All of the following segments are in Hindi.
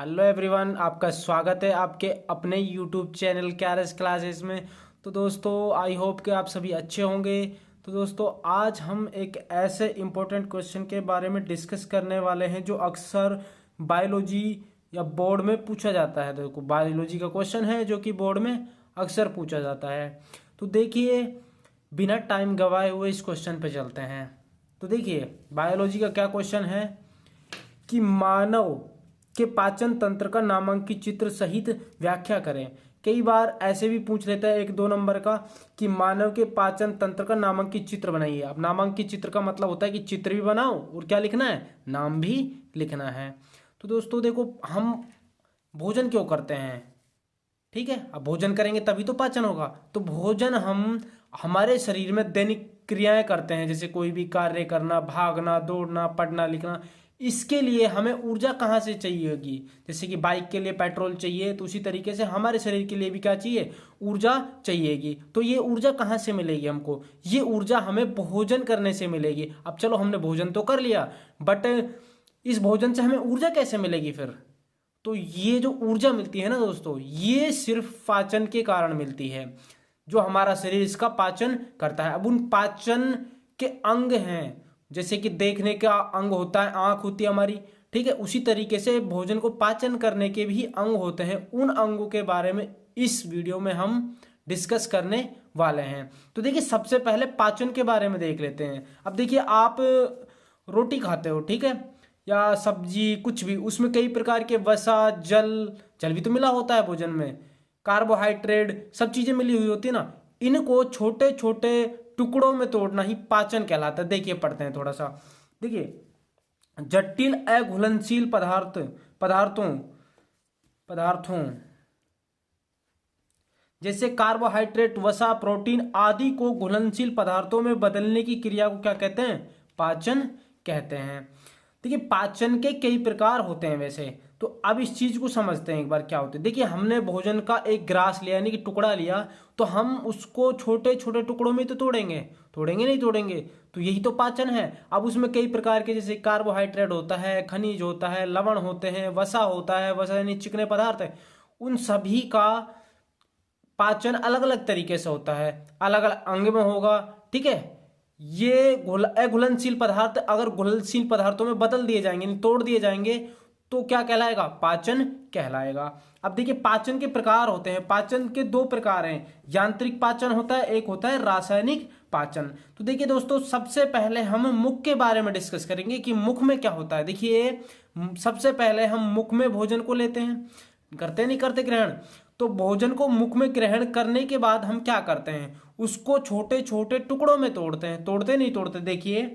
हेलो एवरीवन, आपका स्वागत है आपके अपने यूट्यूब चैनल कैरस क्लासेस में। तो दोस्तों, आई होप कि आप सभी अच्छे होंगे। तो दोस्तों, आज हम एक ऐसे इम्पोर्टेंट क्वेश्चन के बारे में डिस्कस करने वाले हैं जो अक्सर बायोलॉजी या बोर्ड में पूछा जाता है। देखो, बायोलॉजी का क्वेश्चन है जो कि बोर्ड में अक्सर पूछा जाता है। तो देखिए, बिना टाइम गवाए हुए इस क्वेश्चन पे चलते हैं। तो देखिए, बायोलॉजी का क्या क्वेश्चन है कि मानव के पाचन तंत्र का नामांकित चित्र सहित व्याख्या करें। कई बार ऐसे भी पूछ लेता है 1-2 नंबर का कि मानव के पाचन तंत्र का नामांकित चित्र बनाइए। अब नामांकित चित्र का मतलब होता है कि चित्र भी बनाओ और क्या लिखना है, नाम भी लिखना है। तो दोस्तों देखो, हम भोजन क्यों करते हैं, ठीक है। अब भोजन करेंगे तभी तो पाचन होगा। तो भोजन हम हमारे शरीर में दैनिक क्रियाएं करते हैं, जैसे कोई भी कार्य करना, भागना, दौड़ना, पढ़ना, लिखना। इसके लिए हमें ऊर्जा कहाँ से चाहिए होगी। जैसे कि बाइक के लिए पेट्रोल चाहिए, तो उसी तरीके से हमारे शरीर के लिए भी क्या चाहिए, ऊर्जा चाहिएगी। तो ये ऊर्जा कहाँ से मिलेगी हमको, ये ऊर्जा हमें भोजन करने से मिलेगी। अब चलो, हमने भोजन तो कर लिया, बट इस भोजन से हमें ऊर्जा कैसे मिलेगी फिर। तो ये जो ऊर्जा मिलती है ना दोस्तों, ये सिर्फ पाचन के कारण मिलती है, जो हमारा शरीर इसका पाचन करता है। अब उन पाचन के अंग हैं, जैसे कि देखने का अंग होता है, आंख होती है हमारी, ठीक है। उसी तरीके से भोजन को पाचन करने के भी अंग होते हैं। उन अंगों के बारे में इस वीडियो में हम डिस्कस करने वाले हैं। तो देखिए, सबसे पहले पाचन के बारे में देख लेते हैं। अब देखिए, आप रोटी खाते हो, ठीक है, या सब्जी, कुछ भी, उसमें कई प्रकार के वसा, जल जल भी तो मिला होता है भोजन में, कार्बोहाइड्रेट, सब चीजें मिली हुई होती है ना। इनको छोटे छोटे टुकड़ों में तोड़ना ही पाचन कहलाता है। देखिए, पढ़ते हैं थोड़ा सा। देखिए, जटिल अघुलनशील पदार्थों पदार्थों जैसे कार्बोहाइड्रेट, वसा, प्रोटीन आदि को घुलनशील पदार्थों में बदलने की क्रिया को क्या कहते हैं, पाचन कहते हैं। देखिए, पाचन के कई प्रकार होते हैं वैसे। तो अब इस चीज को समझते हैं एक बार क्या होते हैं। देखिए, हमने भोजन का एक ग्रास लिया, यानी कि टुकड़ा लिया, तो हम उसको छोटे छोटे टुकड़ों में तो तोड़ेंगे, नहीं तोड़ेंगे। तो यही तो पाचन है। अब उसमें कई प्रकार के, जैसे कार्बोहाइड्रेट होता है, खनिज होता है, लवण होते हैं, वसा होता है, वसा यानी चिकने पदार्थ है। उन सभी का पाचन अलग अलग तरीके से होता है, अलग अलग अंग में होगा, ठीक है। ये अघुलनशील पदार्थ अगर घुलनशील पदार्थों में बदल दिए जाएंगे, तोड़ दिए जाएंगे, तो क्या कहलाएगा, पाचन कहलाएगा। अब देखिए, पाचन के प्रकार होते हैं। पाचन के 2 प्रकार हैं, यांत्रिक पाचन होता है, एक होता है रासायनिक पाचन। तो देखिए दोस्तों, सबसे पहले हम मुख के बारे में डिस्कस करेंगे कि मुख में क्या होता है। देखिए, सबसे पहले हम मुख में भोजन को लेते हैं, करते नहीं करते ग्रहण। तो भोजन को मुख में ग्रहण करने के बाद हम क्या करते हैं, उसको छोटे छोटे टुकड़ों में तोड़ते हैं, तोड़ते नहीं तोड़ते। देखिए,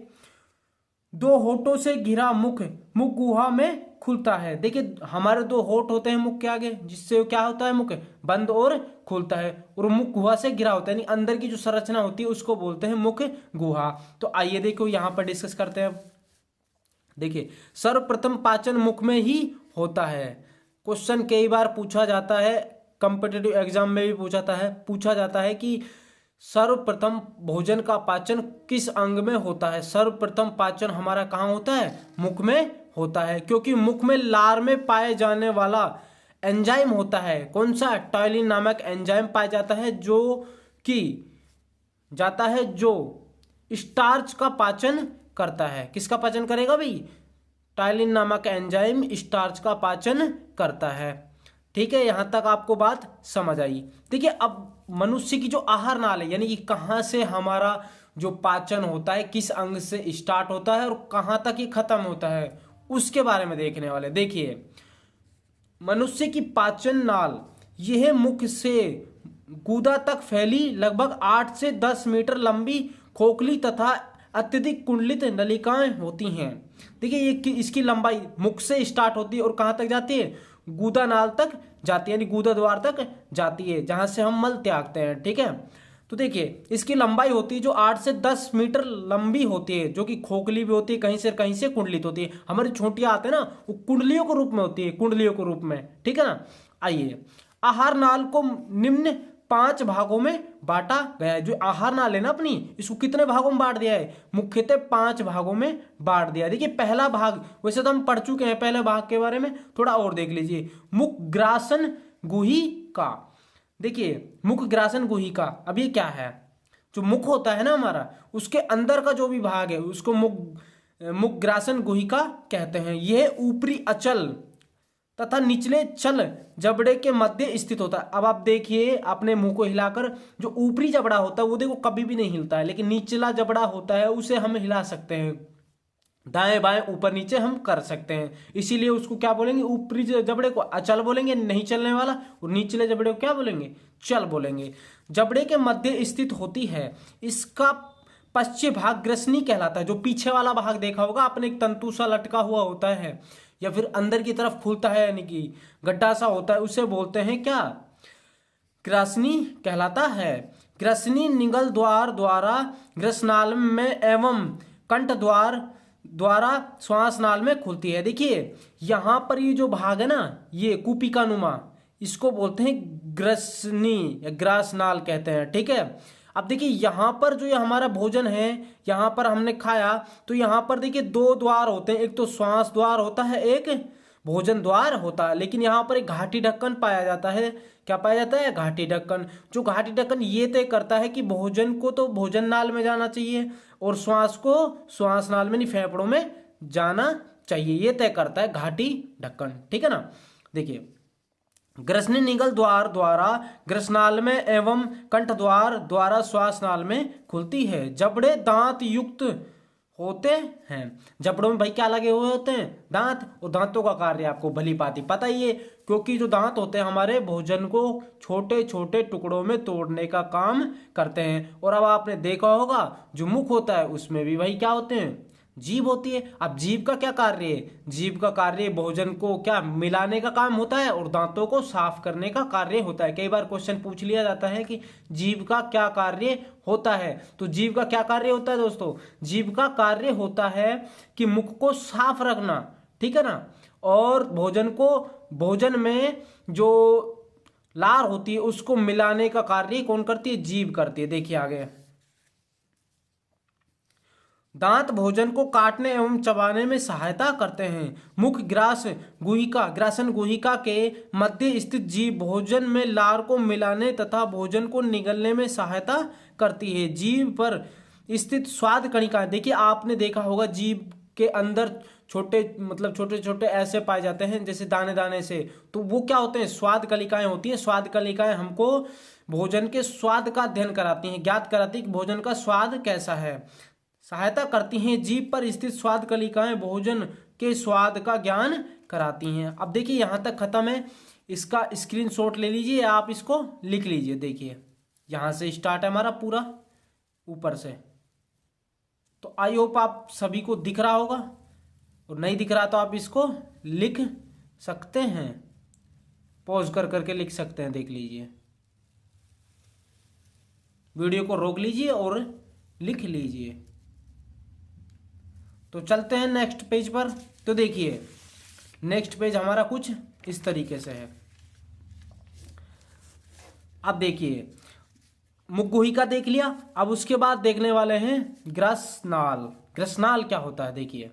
2 होठों से घिरा मुख मुख गुहा में खुलता है। देखिए, हमारे 2 होठ होते हैं मुख के आगे, जिससे क्या होता है, मुख बंद और खुलता है, और मुख गुहा से घिरा होता है, यानी अंदर की जो संरचना होती है उसको बोलते हैं मुख गुहा। तो आइए देखो, यहां पर डिस्कस करते हैं। देखिए, सर्वप्रथम पाचन मुख में ही होता है। क्वेश्चन कई बार पूछा जाता है, कॉम्पिटिटिव एग्जाम में भी पूछा जाता है कि सर्वप्रथम भोजन का पाचन किस अंग में होता है। सर्वप्रथम पाचन हमारा कहाँ होता है, मुख में होता है, क्योंकि मुख में लार में पाए जाने वाला एंजाइम होता है। कौन सा, टॉयलिन नामक एंजाइम पाया जाता है, जो स्टार्च का पाचन करता है। किसका पाचन करेगा भाई, टाइलिन नामक एंजाइम स्टार्च का पाचन करता है, ठीक है। यहां तक आपको बात समझ आई। देखिए, अब मनुष्य की जो आहार नाल है, यानी कि कहां से हमारा जो पाचन होता है, किस अंग से स्टार्ट होता है और कहां तक ये खत्म होता है, उसके बारे में देखने वाले। देखिए, मनुष्य की पाचन नाल यह मुख से गूदा तक फैली लगभग 8 से 10 मीटर लंबी खोखली तथा अत्यधिक कुंडलित नलिकाएं होती हैं। देखिए, ये इसकी लंबाई मुख से स्टार्ट होती है और कहां तक जाती है, गूदा नाल तक जाती है, यानी गूदा द्वार तक जाती है, जहां से हम मल त्यागते हैं, ठीक है। तो देखिए, इसकी लंबाई होती है जो 8 से 10 मीटर लंबी होती है, जो कि खोखली भी होती है, कहीं से कुंडलित होती है। हमारी छोटियां आते हैं ना, वो कुंडलियों के रूप में होती है, कुंडलियों के रूप में, ठीक है ना। आइए, आहार नाल को निम्न 5 भागों में बांटा गया है। जो आहार नाल है ना अपनी, इसको कितने भागों में बांट दिया है? मुख्यतः 5 भागों में बांट दिया। देखिए पहला भाग, वैसे तो हम पढ़ चुके हैं पहले भाग के बारे में, थोड़ा और देख लीजिए। मुखग्रासन गुहिका। देखिए मुखग्रासन गुहिका, अब ये क्या है? जो मुख होता है ना हमारा, उसके अंदर का जो भी भाग है उसको मुखग्रासन गुहिका कहते हैं। यह ऊपरी अचल तथा निचले चल जबड़े के मध्य स्थित होता है। अब आप देखिए अपने मुंह को हिलाकर, जो ऊपरी जबड़ा होता है वो देखो कभी भी नहीं हिलता है, लेकिन निचला जबड़ा होता है उसे हम हिला सकते हैं, दाएं बाएं ऊपर नीचे हम कर सकते हैं। इसीलिए उसको क्या बोलेंगे? ऊपरी जबड़े को अचल बोलेंगे, नहीं चलने वाला, और निचले जबड़े को क्या बोलेंगे? चल बोलेंगे। जबड़े के मध्य स्थित होती है। इसका पश्चिम भाग ग्रसनी कहलाता है। जो पीछे वाला भाग देखा होगा आपने, एक तंतु सा लटका हुआ होता है या फिर अंदर की तरफ खुलता है, यानी कि गड्ढा सा होता है, उसे बोलते हैं क्या? ग्रासनी कहलाता है। ग्रसनी निगल द्वार द्वारा ग्रसनाल में एवं कंठ द्वार द्वारा श्वास नाल में खुलती है। देखिए यहां पर ये जो भाग है ना, ये कुपिका नुमा, इसको बोलते हैं ग्रसनी या ग्रासनाल कहते हैं। ठीक है, अब देखिए यहां पर जो ये हमारा भोजन है, यहां पर हमने खाया, तो यहां पर देखिए 2 द्वार होते हैं, एक तो श्वास द्वार होता है, एक भोजन द्वार होता है। लेकिन यहाँ पर एक घाटी ढक्कन पाया जाता है। क्या पाया जाता है? घाटी ढक्कन। जो घाटी ढक्कन ये तय करता है कि भोजन को तो भोजन नाल में जाना चाहिए और श्वास को श्वास नाल में नहीं, फेफड़ों में जाना चाहिए, ये तय करता है घाटी ढक्कन। ठीक है ना। देखिए ग्रसनी निगल द्वार द्वारा ग्रसनाल में एवं कंठ द्वार द्वारा श्वास नाल में खुलती है। जबड़े दांत युक्त होते हैं। जबड़ों में भाई क्या लगे हुए होते हैं? दांत। और दांतों का कार्य आपको भली भांति पता ही है, क्योंकि जो दांत होते हैं हमारे भोजन को छोटे छोटे टुकड़ों में तोड़ने का काम करते हैं। और अब आपने देखा होगा जो मुख होता है उसमें भी भाई क्या होते हैं? जीभ होती है। अब जीभ का क्या कार्य है? जीभ का कार्य भोजन को क्या मिलाने का काम होता है और दांतों को साफ करने का कार्य होता है। कई बार क्वेश्चन पूछ लिया जाता है कि जीभ का क्या कार्य होता है। तो जीभ का क्या कार्य होता है दोस्तों? जीभ का कार्य होता है कि मुख को साफ रखना। ठीक है ना। और भोजन को, भोजन में जो लार होती है उसको मिलाने का कार्य कौन करती है? जीभ करती है। देखिए आगे, दांत भोजन को काटने एवं चबाने में सहायता करते हैं। मुख ग्रास गुहिका, ग्रासन गुहिका के मध्य स्थित जीभ भोजन में लार को मिलाने तथा भोजन को निगलने में सहायता करती है। जीभ पर स्थित स्वाद कणिका, देखिए आपने देखा होगा जीभ के अंदर छोटे, मतलब छोटे छोटे ऐसे पाए जाते हैं जैसे दाने दाने से, तो वो क्या होते हैं? स्वाद कलिकाएं होती हैं। स्वाद कलिकाएं हमको भोजन के स्वाद का अध्ययन कराती हैं, ज्ञात कराती है कि भोजन का स्वाद कैसा है, सहायता करती हैं। जीभ पर स्थित स्वाद कलिकाएं भोजन के स्वाद का ज्ञान कराती हैं। अब देखिए यहां तक खत्म है, इसका स्क्रीनशॉट ले लीजिए, आप इसको लिख लीजिए। देखिए यहां से स्टार्ट है हमारा पूरा ऊपर से। तो आई होप आप सभी को दिख रहा होगा, और नहीं दिख रहा तो आप इसको लिख सकते हैं, पॉज कर करके लिख सकते हैं। देख लीजिए, वीडियो को रोक लीजिए और लिख लीजिए। तो चलते हैं नेक्स्ट पेज पर। तो देखिए नेक्स्ट पेज हमारा कुछ इस तरीके से है। अब देखिए मुख गुहिका देख लिया, अब उसके बाद देखने वाले हैं ग्रसनाल। ग्रसनाल क्या होता है देखिए,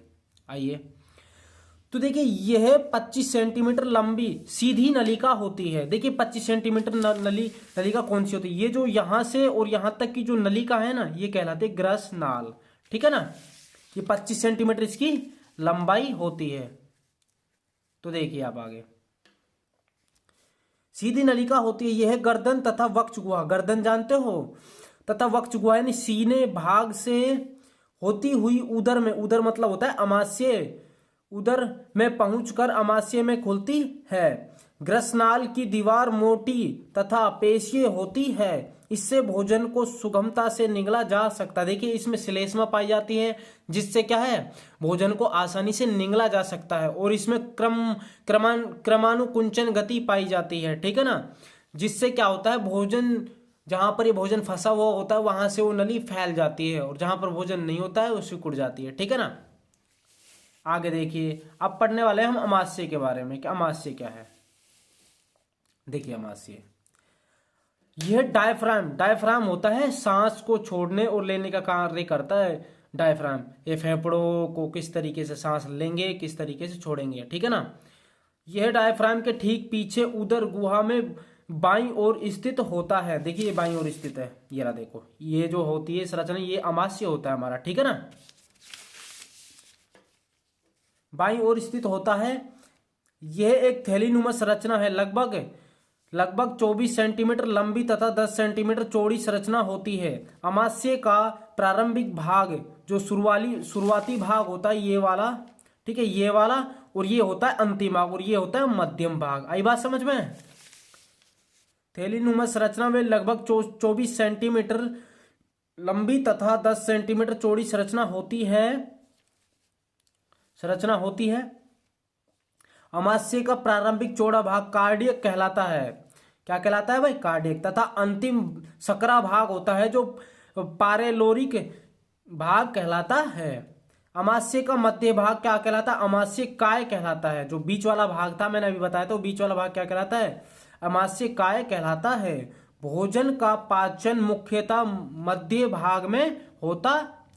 आइए। तो देखिए यह 25 सेंटीमीटर लंबी सीधी नलिका होती है। देखिए 25 सेंटीमीटर नलिका कौन सी होती है? ये जो यहां से और यहां तक की जो नलिका है ना, ये कहलाती है ग्रसनाल। ठीक है ना। ये 25 सेंटीमीटर इसकी लंबाई होती है। तो देखिए आप आगे, सीधी नलिका होती है। यह गर्दन तथा वक्ष गुहा, गर्दन जानते हो, तथा वक्ष गुहा यानी सीने भाग से होती हुई उदर में, उदर मतलब होता है अमाशय, उदर में पहुंचकर अमाशय में खुलती है। ग्रसनाल की दीवार मोटी तथा पेशीय होती है, इससे भोजन को सुगमता से निगला जा सकता है। देखिए इसमें श्लेष्मा पाई जाती है, जिससे क्या है? भोजन को आसानी से निगला जा सकता है। और इसमें क्रमानुकुंचन गति पाई जाती है। ठीक है ना। जिससे क्या होता है? भोजन, जहां पर ये भोजन फंसा हुआ होता है वहां से वो नली फैल जाती है, और जहां पर भोजन नहीं होता है वो सिकुड़ जाती है। ठीक है ना। आगे देखिए, अब पढ़ने वाले हैं हम अमाशय के बारे में कि अमाशय क्या है। देखिए अमाशय, यह डायफ्राम, डायफ्राम होता है सांस को छोड़ने और लेने का कार्य करता है डायफ्राम। ये फेफड़ों को किस तरीके से सांस लेंगे, किस तरीके से छोड़ेंगे, ठीक है ना। यह डायफ्राम के ठीक पीछे उदर गुहा में बाईं ओर स्थित होता है। देखिए ये बाईं ओर स्थित है, ये रहा देखो, ये जो होती है संरचना, ये अमाशय होता है हमारा, ठीक है ना, बाईं ओर स्थित होता है। यह एक थैलीनुमा संरचना है, लगभग 24 सेंटीमीटर लंबी तथा 10 सेंटीमीटर चौड़ी संरचना होती है। अमाशय का प्रारंभिक भाग जो शुरुआती भाग होता है ये वाला, ठीक है, ये वाला, और ये होता है अंतिम भाग, और ये होता है मध्यम भाग। आई बात समझ में। थैलीनुमा संरचना में लगभग 24 सेंटीमीटर लंबी तथा 10 सेंटीमीटर चौड़ी संरचना होती है। अमाशय का प्रारंभिक चौड़ा भाग कार्डियक कहलाता है। क्या कहलाता है भाई? कार्डियक। तथा अंतिम सकरा भाग होता है जो पारेलोरिक भाग कहलाता है। अमाशय का मध्य भाग क्या कहलाता है? अमाशय काय कहलाता है। जो बीच वाला भाग था मैंने अभी बताया, तो बीच वाला भाग क्या कहलाता है? अमाशय काय कहलाता है। भोजन का पाचन मुख्यतः मध्य भाग में होता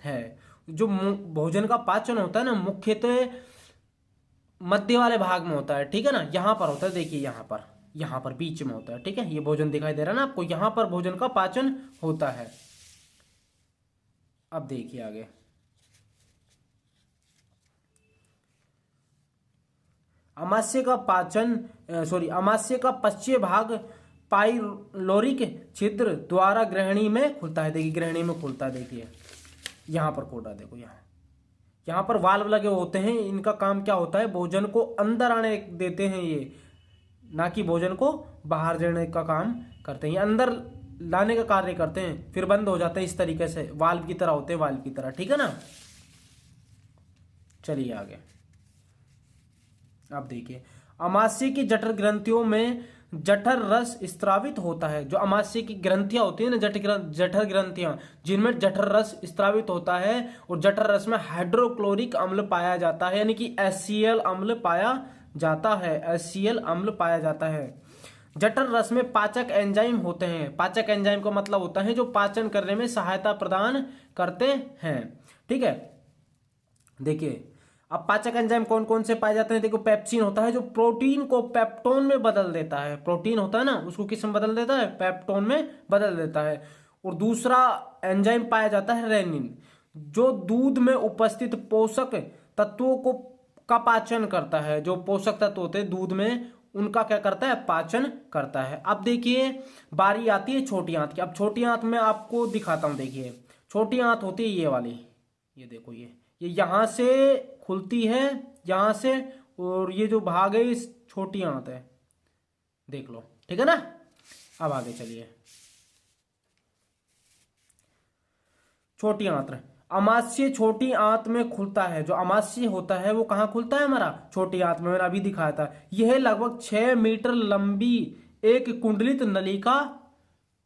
है। जो भोजन का पाचन होता है ना, मुख्यतः मध्य वाले भाग में होता है, ठीक है ना, यहां पर होता है। देखिए यहां पर बीच में होता है, ठीक है, ये भोजन दिखाई दे रहा है ना आपको, यहां पर भोजन का पाचन होता है। अब देखिए आगे, अमाशय का पश्चिम भाग पाइलोरिक छिद्र द्वारा ग्रहणी में खुलता है। देखिए ग्रहणी में खुलता है, देखिए यहां पर खोटा, देखो यहाँ पर वाल्व लगे होते हैं। इनका काम क्या होता है? भोजन को अंदर आने देते हैं ये, ना कि भोजन को बाहर जाने का काम करते हैं। ये अंदर लाने का कार्य करते हैं, फिर बंद हो जाते हैं इस तरीके से, वाल्व की तरह होते हैं, वाल्व की तरह, ठीक है ना। चलिए आगे, आप देखिए, अमाशय की जठर ग्रंथियों में जठर रस स्त्रावित होता है। जो अमाशय की ग्रंथियां होती है ना, जठर ग्रंथियां, जिनमें जठर रस स्त्रावित होता है, और जठर रस में हाइड्रोक्लोरिक अम्ल पाया जाता है, यानी कि HCl अम्ल पाया जाता है। HCl अम्ल पाया जाता है। जठर रस में पाचक एंजाइम होते हैं। पाचक एंजाइम का मतलब होता है जो पाचन करने में सहायता प्रदान करते हैं, ठीक है। देखिए अब पाचक एंजाइम कौन कौन से पाए जाते हैं? देखो, पेप्सिन होता है जो प्रोटीन को पेप्टोन में बदल देता है। प्रोटीन होता है ना, उसको किस में बदल देता है? पेप्टोन में बदल देता है। और दूसरा एंजाइम पाया जाता है रेनिन, जो दूध में उपस्थित पोषक तत्वों को का पाचन करता है। जो पोषक तत्व होते हैं दूध में, उनका क्या करता है? पाचन करता है। अब देखिए बारी आती है छोटी आंत की। अब छोटी आंत में आपको दिखाता हूं। देखिए छोटी आंत होती है ये वाली, ये देखो, ये यहां से खुलती है, यहां से, और ये जो भाग है इस छोटी आंत है, देख लो, ठीक है ना। अब आगे चलिए, छोटी आंत। अमाशय छोटी आंत में खुलता है। जो अमाशय होता है वो कहाँ खुलता है? हमारा छोटी आंत में। मैंने अभी दिखाया था। यह लगभग 6 मीटर लंबी एक कुंडलित नलिका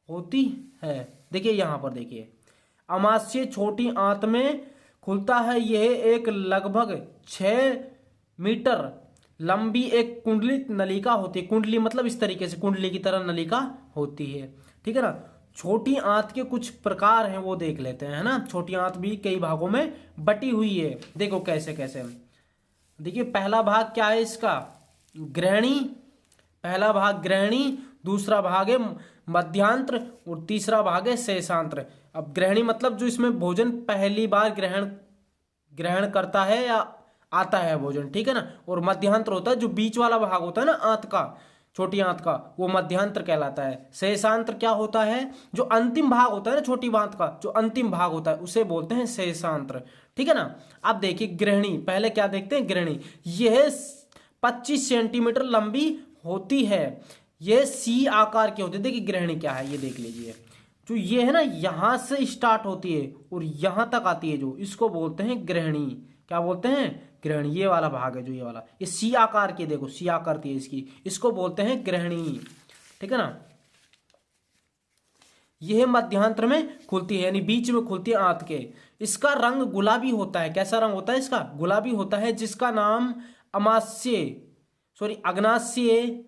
होती है। देखिए यहां पर देखिए, अमाशय छोटी आंत में खुलता है। यह एक लगभग 6 मीटर लंबी एक कुंडलित नलिका होती है। कुंडली मतलब इस तरीके से कुंडली की तरह नलिका होती है, ठीक है ना। छोटी आंत के कुछ प्रकार हैं, वो देख लेते हैं, है ना। छोटी आंत भी कई भागों में बटी हुई है। देखो कैसे कैसे। देखिए पहला भाग क्या है इसका? ग्रहणी। पहला भाग ग्रहणी, दूसरा भाग है मध्यांत्र, और तीसरा भाग है शेषांत्र। अब ग्रहणी मतलब जो इसमें भोजन पहली बार ग्रहण करता है या आता है भोजन, ठीक है ना। और मध्यांत्र होता है जो बीच वाला भाग होता है ना आंत का, छोटी आंत का, वो मध्यांत्र कहलाता है। शेषांत्र क्या होता है? जो अंतिम भाग होता है ना छोटी आंत का, जो अंतिम भाग होता है उसे बोलते हैं शेषांत्र, ठीक है ना। अब देखिए ग्रहणी, पहले क्या देखते हैं? ग्रहणी। यह 25 सेंटीमीटर लंबी होती है। यह सी आकार की होती है। देखिए ग्रहणी क्या है ये देख लीजिए। जो ये है ना, यहां से स्टार्ट होती है और यहां तक आती है, जो इसको बोलते हैं ग्रहणी। क्या बोलते हैं? ग्रहणी। ये वाला भाग है जो ये वाला, ये सी आकार की, देखो सी आकृति है इसकी, इसको बोलते हैं ग्रहणी, ठीक है ना। यह मध्यांतर में खुलती है, यानी बीच में खुलती है आंत के। इसका रंग गुलाबी होता है। कैसा रंग होता है इसका? गुलाबी होता है। जिसका नाम अग्नाशय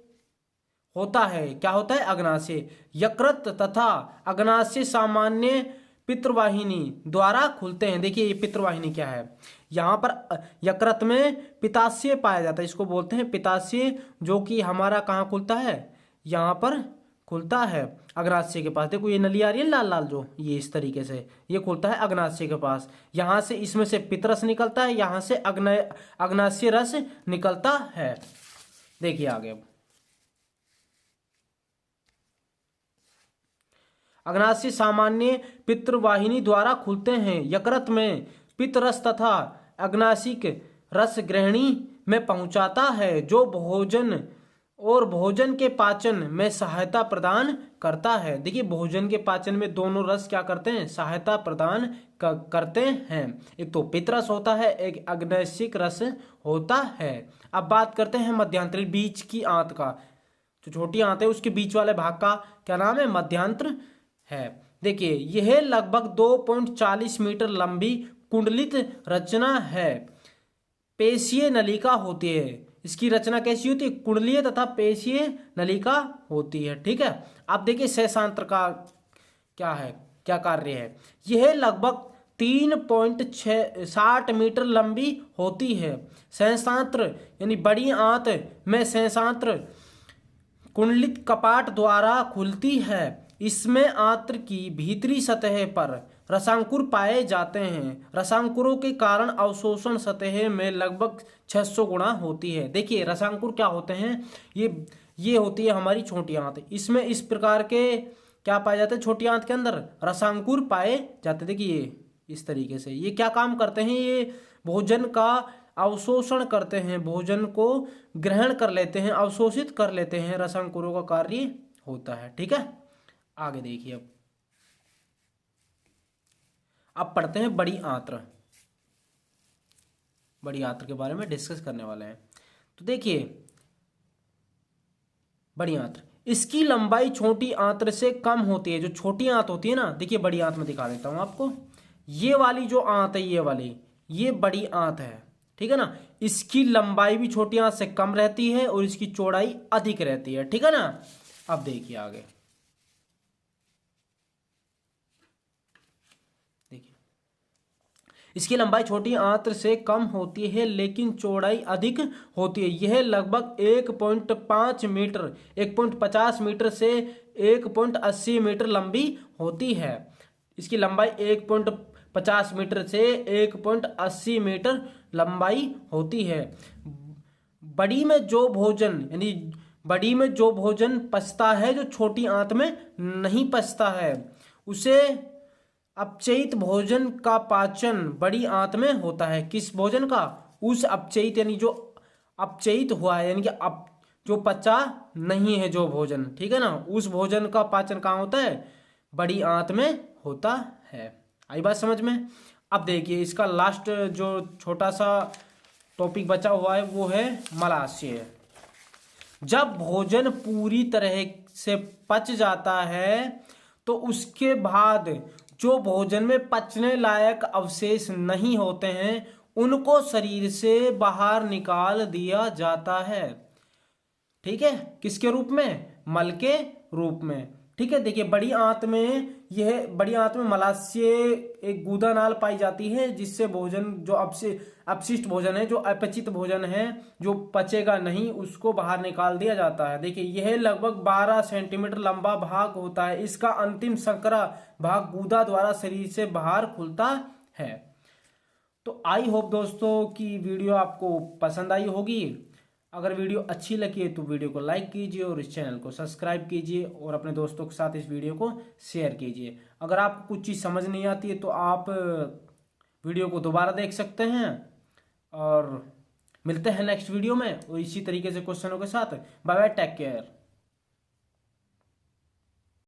होता है, क्या होता है, अग्नाशय। यकृत तथा अग्नाशय सामान्य पितृवाहिनी द्वारा खुलते हैं। देखिए ये पितृवाहिनी क्या है, यहाँ पर यकृत में पित्ताशय पाया जाता है, इसको बोलते हैं पित्ताशय, जो कि हमारा कहाँ खुलता है, यहाँ पर खुलता है अग्नाशय के पास। देखो ये नली आ रही है लाल लाल, जो ये इस तरीके से ये खुलता है अग्नाशय के पास। यहाँ से इसमें से पित्तरस निकलता है, यहाँ से अग्नाशय रस निकलता है। देखिए आगे, अग्नाशय सामान्य पितृवाहिनी द्वारा खुलते हैं। यकृत में पित्तरस तथा अग्नाशिक रस ग्रहणी में पहुंचाता है, जो भोजन और भोजन के पाचन में सहायता प्रदान करता है। देखिए भोजन के पाचन में दोनों रस क्या करते हैं, सहायता प्रदान करते हैं। एक तो पित्तरस होता है, एक अग्नाशिक रस होता है। अब बात करते हैं मध्यांतरी, बीच की आंत का, जो छोटी आंत है उसके बीच वाले भाग का क्या नाम है, मध्यांतर है। देखिए यह लगभग 2.40 मीटर लंबी कुंडलित रचना है, पेशीय नलिका होती है। इसकी रचना कैसी होती है, कुंडलीय तथा पेशीय नलिका होती है। ठीक है, अब देखिए सहस्रांत्र का क्या है, क्या कार्य है। यह लगभग 3.60 मीटर लंबी होती है। सहस्रांत्र यानी बड़ी आंत में सहस्रांत्र कुंडलित कपाट द्वारा खुलती है। इसमें आंत्र की भीतरी सतह पर रसांकुर पाए जाते हैं। रसांकुरों के कारण अवशोषण सतह में लगभग 600 गुना होती है। देखिए रसांकुर क्या होते हैं, ये होती है हमारी छोटी आंत। इसमें इस प्रकार के क्या पाए जाते हैं, छोटी आंत के अंदर रसांकुर पाए जाते हैं। देखिए इस तरीके से ये क्या काम करते हैं, ये भोजन का अवशोषण करते हैं, भोजन को ग्रहण कर लेते हैं, अवशोषित कर लेते हैं, रसांकुरों का कार्य होता है। ठीक है, आगे देखिए, अब पढ़ते हैं बड़ी आंत्र। बड़ी आंत्र के बारे में डिस्कस करने वाले हैं। तो देखिए बड़ी आंत्र, इसकी लंबाई छोटी आंत्र से कम होती है। जो छोटी आंत होती है ना, देखिए बड़ी आंत में दिखा देता हूं आपको। ये वाली जो आंत है, ये वाली, ये बड़ी आंत है, ठीक है ना। इसकी लंबाई भी छोटी आंत से कम रहती है और इसकी चौड़ाई अधिक रहती है, ठीक है ना। अब देखिए आगे, इसकी लंबाई छोटी आंत्र से कम होती है लेकिन चौड़ाई अधिक होती है। यह लगभग 1.5 मीटर 1.50 मीटर से 1.80 मीटर लंबी होती है। इसकी लंबाई 1.50 मीटर से 1.80 मीटर लंबाई होती है। बड़ी में जो भोजन यानी बड़ी में जो भोजन पचता है, जो छोटी आंत में नहीं पचता है, उसे अपचयित भोजन का पाचन बड़ी आंत में होता है। किस भोजन का, उस अपचयित यानी जो अपचयित हुआ है, यानी कि अब जो पचा नहीं है जो भोजन, ठीक है ना, उस भोजन का पाचन कहाँ होता है, बड़ी आंत में होता है। आई बात समझ में। अब देखिए इसका लास्ट जो छोटा सा टॉपिक बचा हुआ है वो है मलाशय। जब भोजन पूरी तरह से पच जाता है तो उसके बाद जो भोजन में पचने लायक अवशेष नहीं होते हैं उनको शरीर से बाहर निकाल दिया जाता है। ठीक है, किसके रूप में, मल के रूप में। ठीक है, देखिए बड़ी आंत में, यह बड़ी आंत में मलाशय एक गूदा नाल पाई जाती है, जिससे भोजन जो अपशिष्ट भोजन है, जो अपचित भोजन है, जो पचेगा नहीं, उसको बाहर निकाल दिया जाता है। देखिए यह लगभग 12 सेंटीमीटर लंबा भाग होता है। इसका अंतिम संकरा भाग गूदा द्वारा शरीर से बाहर खुलता है। तो आई होप दोस्तों कि वीडियो आपको पसंद आई होगी। अगर वीडियो अच्छी लगी है तो वीडियो को लाइक कीजिए और इस चैनल को सब्सक्राइब कीजिए और अपने दोस्तों के साथ इस वीडियो को शेयर कीजिए। अगर आपको कुछ चीज़ समझ नहीं आती है तो आप वीडियो को दोबारा देख सकते हैं। और मिलते हैं नेक्स्ट वीडियो में और इसी तरीके से क्वेश्चनों के साथ। Bye bye, take care.